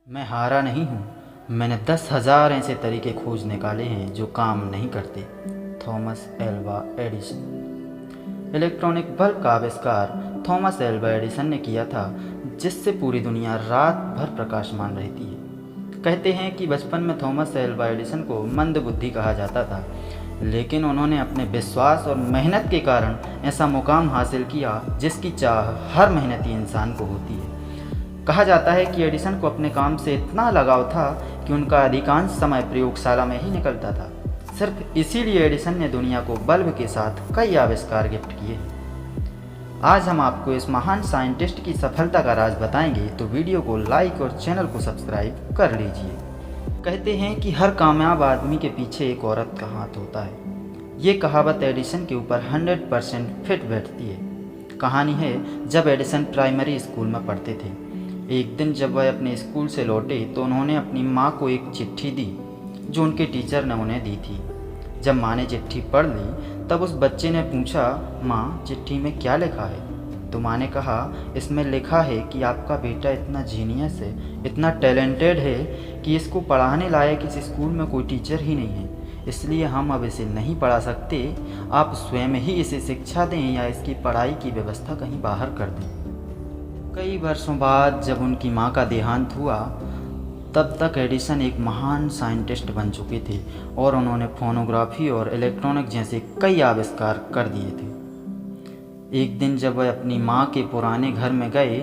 मैं हारा नहीं हूँ। मैंने 10,000 ऐसे तरीके खोज निकाले हैं जो काम नहीं करते। Thomas Alva Edison. Electronic bulb का आविष्कार थॉमस एल्वा एडिसन ने किया था, जिससे पूरी दुनिया रात भर प्रकाशमान रहती है। कहते हैं कि बचपन में थॉमस एल्वा एडिसन को मंदबुद्धि कहा जाता था, लेकिन उन्होंने अपने विश्वास और मेहनत के कारण ऐसा मुकाम हासिल किया जिसकी चाह हर मेहनती इंसान को होती है। कहा जाता है कि एडिसन को अपने काम से इतना लगाव था कि उनका अधिकांश समय प्रयोगशाला में ही निकलता था। सिर्फ इसीलिए एडिसन ने दुनिया को बल्ब के साथ कई आविष्कार गिफ्ट किए हैं। आज हम आपको इस महान साइंटिस्ट की सफलता का राज बताएंगे, तो वीडियो को लाइक और चैनल को सब्सक्राइब कर लीजिए। कहते हैं कि हर कामयाब आदमी के पीछे एक औरत का हाथ होता है। ये कहावत एडिसन के ऊपर 100% फिट बैठती है। कहानी है, जब एडिसन प्राइमरी स्कूल में पढ़ते थे। एक दिन जब वह अपने स्कूल से लौटे तो उन्होंने अपनी माँ को एक चिट्ठी दी जो उनके टीचर ने उन्हें दी थी। जब माँ ने चिट्ठी पढ़ ली तब उस बच्चे ने पूछा, माँ चिट्ठी में क्या लिखा है? तो माँ ने कहा, इसमें लिखा है कि आपका बेटा इतना जीनियस है, इतना टैलेंटेड है कि इसको पढ़ाने लायक इस स्कूल में कोई टीचर ही नहीं है, इसलिए हम अब इसे नहीं पढ़ा सकते। आप स्वयं ही इसे शिक्षा दें या इसकी पढ़ाई की व्यवस्था कहीं बाहर कर दें। कई वर्षों बाद जब उनकी माँ का देहांत हुआ, तब तक एडिसन एक महान साइंटिस्ट बन चुके थे और उन्होंने फोनोग्राफी और इलेक्ट्रॉनिक जैसे कई आविष्कार कर दिए थे। एक दिन जब वह अपनी माँ के पुराने घर में गए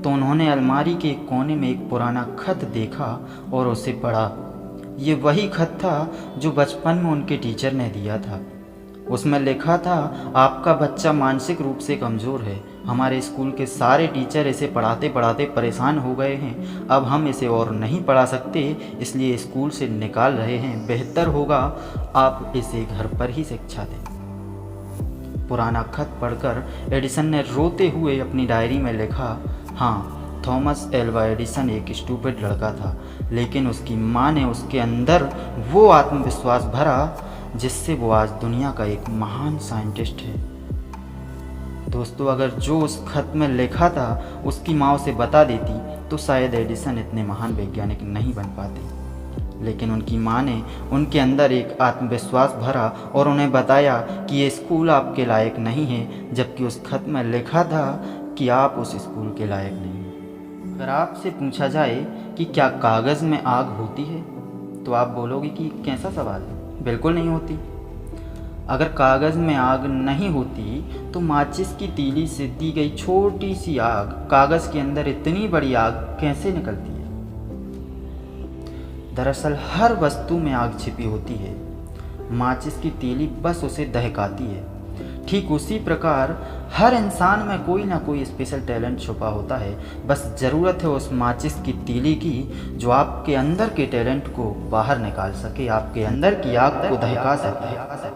तो उन्होंने अलमारी के एक कोने में एक पुराना खत देखा और उसे पढ़ा। ये वही खत था जो बचपन में उनके टीचर ने दिया था। उसमें लिखा था, आपका बच्चा मानसिक रूप से कमज़ोर है। हमारे स्कूल के सारे टीचर इसे पढ़ाते पढ़ाते परेशान हो गए हैं। अब हम इसे और नहीं पढ़ा सकते, इसलिए स्कूल से निकाल रहे हैं। बेहतर होगा आप इसे घर पर ही शिक्षा दें। पुराना खत पढ़कर एडिसन ने रोते हुए अपनी डायरी में लिखा, हाँ, थॉमस एल्वा एडिसन एक स्टूपिड लड़का था, लेकिन उसकी माँ ने उसके अंदर वो आत्मविश्वास भरा जिससे वो आज दुनिया का एक महान साइंटिस्ट है। दोस्तों, अगर जो उस खत में लिखा था उसकी माँ उसे बता देती तो शायद एडिसन इतने महान वैज्ञानिक नहीं बन पाते। लेकिन उनकी माँ ने उनके अंदर एक आत्मविश्वास भरा और उन्हें बताया कि ये स्कूल आपके लायक नहीं है, जबकि उस खत में लिखा था कि आप उस स्कूल के लायक नहीं हैं। अगर आपसे पूछा जाए कि क्या कागज़ में आग होती है, तो आप बोलोगे कि कैसा सवाल है? बिल्कुल नहीं होती। अगर कागज़ में आग नहीं होती तो माचिस की तीली से दी गई छोटी सी आग कागज़ के अंदर इतनी बड़ी आग कैसे निकलती है? दरअसल हर वस्तु में आग छिपी होती है, माचिस की तीली बस उसे दहकाती है। ठीक उसी प्रकार हर इंसान में कोई ना कोई स्पेशल टैलेंट छुपा होता है, बस ज़रूरत है उस माचिस की तीली की जो आपके अंदर के टैलेंट को बाहर निकाल सके, आपके अंदर की आग को दहका सके।